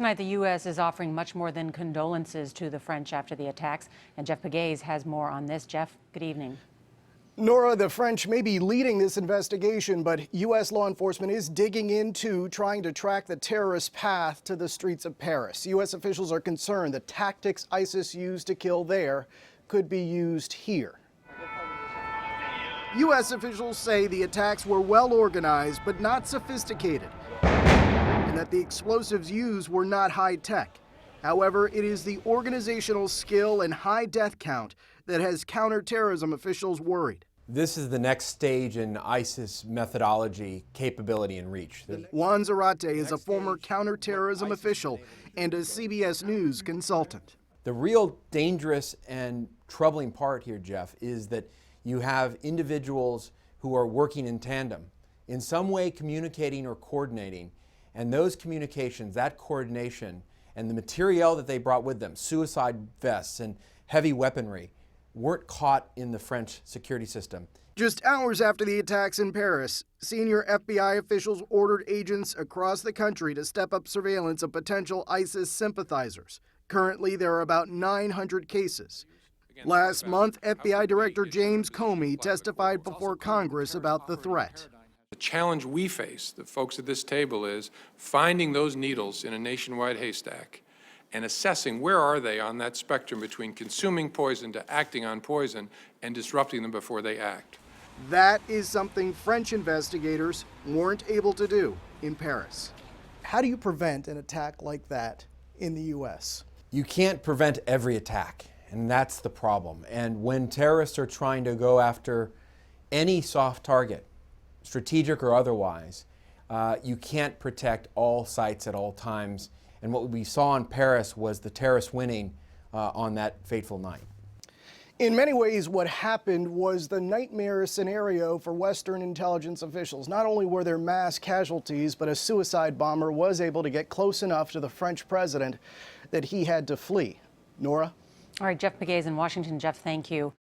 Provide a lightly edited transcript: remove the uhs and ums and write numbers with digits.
tonight, the U.S. is offering much more than condolences to the French after the attacks. And Jeff Pegues has more on this. Jeff, good evening. Nora, the French may be leading this investigation, but U.S. law enforcement is digging into trying to track the terrorist path to the streets of Paris. U.S. officials are concerned the tactics ISIS used to kill there could be used here. U.S. officials say the attacks were well organized but not sophisticated, and that the explosives used were not high-tech. However, it is the organizational skill and high death count that has counterterrorism officials worried. This is the next stage in ISIS methodology, capability, and reach. Juan Zarate is a former counterterrorism official and a CBS News consultant. The real dangerous and troubling part here, Jeff, is that you have individuals who are working in tandem, in some way communicating or coordinating, and those communications, that coordination, and the materiel that they brought with them, suicide vests and heavy weaponry, weren't caught in the French security system. Just hours after the attacks in Paris, senior FBI officials ordered agents across the country to step up surveillance of potential ISIS sympathizers. Currently, there are about 900 cases. Last month, FBI Director James Comey testified before Congress about the threat. The challenge we face, the folks at this table, is finding those needles in a nationwide haystack and assessing where are they on that spectrum between consuming poison to acting on poison and disrupting them before they act. That is something French investigators weren't able to do in Paris. How do you prevent an attack like that in the U.S.? You can't prevent every attack, and that's the problem. And when terrorists are trying to go after any soft target, strategic or otherwise, you can't protect all sites at all times. And what we saw in Paris was the terrorists winning on that fateful night. In many ways, what happened was the nightmare scenario for Western intelligence officials. Not only were there mass casualties, but a suicide bomber was able to get close enough to the French president that he had to flee. Nora? All right, Jeff Pegues in Washington. Jeff, thank you.